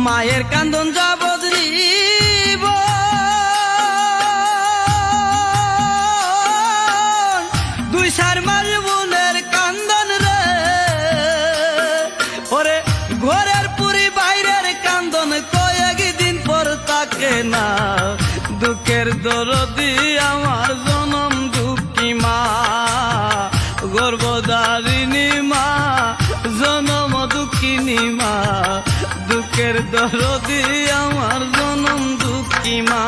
মায়ের কান্দন যাবদীব দুই চার মাস বোনের কান্দন রে ওরে ঘরের পুরি বাইরের কান্দন কয়েকদিন পর তাকে না দুঃখের দরদি আমার জনম দুঃখী মা গর্ভধারিণী মা জনম দুঃখিনী মা দুঃখের দরদি আমার জনম দুঃখী মা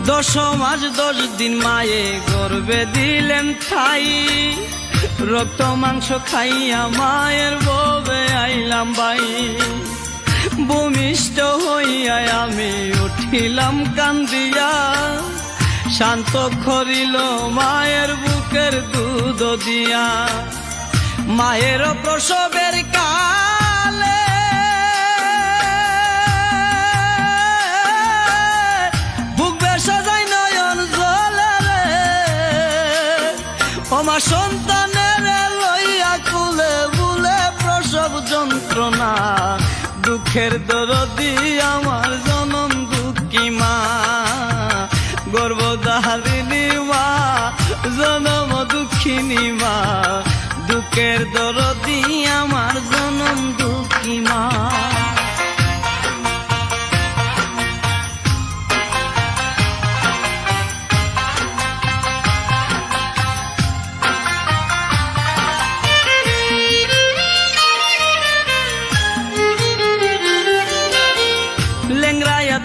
দশ মাস 10 দিন মায়ে গর্ভে দিলেন ঠাই রক্ত মাংস খাইয়া মায়ের ববে আইলাম বাই ভূমিষ্ঠ হইয়া আমি উঠিলাম কান্দিয়া শান্ত করিল মায়ের বুকের দুধ দিয়া মায়ের প্রসবের কালে আমার সন্তানের লইয়া কুলে বুলে প্রসব যন্ত্রণা দুঃখের দরদি আমার জনম দুঃখী মা গর্ভধারিণী মা জনম দুঃখিনী মা দুঃখের দরদি আমার জনম দুঃখী মা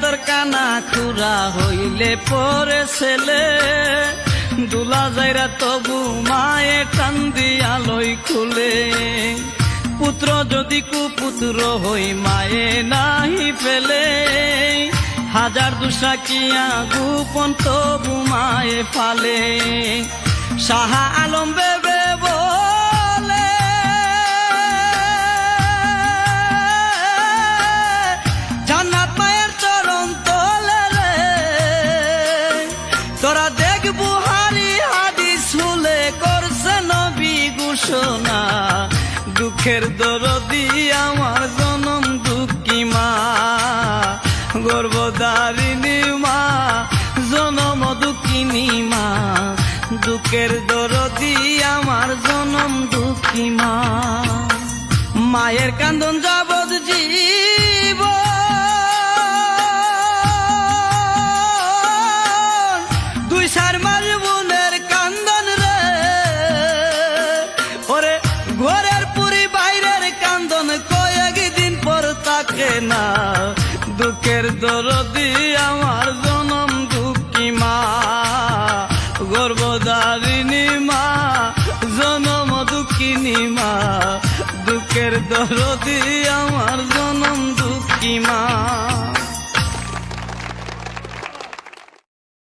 তোর কানা খুরা হইলে পরে ছেলে দুলা যাইরা তবু মায়ে কান্দি আলোই খুলে পুত্র যদি কুপুত্র হই মায়ে নাহি ফেলে হাজার দুসা কিয়া গোপন তবু মায়ে ফালে শাহ আলম বেবে তোরা দেখ বুহারি হাদিস শুলে করছে নবী ঘোষণা দুঃখের দরদি আমার জনম দুঃখী মা গর্ভধারিণী মা জনম দুঃখিনী মা দুঃখের দরদি আমার জনম দুঃখী মা মায়ের কান্দন যাবদীব চার মাস বোনের কান্দন রে ওরে ঘরের পুরি বাইরের কান্দন কয়েকদিন পর তাকে না দুঃখের দরদি আমার জনম দুঃখী মা গর্ভধারিণী মা জনম দুঃখিনী মা দুঃখের দরদি আমার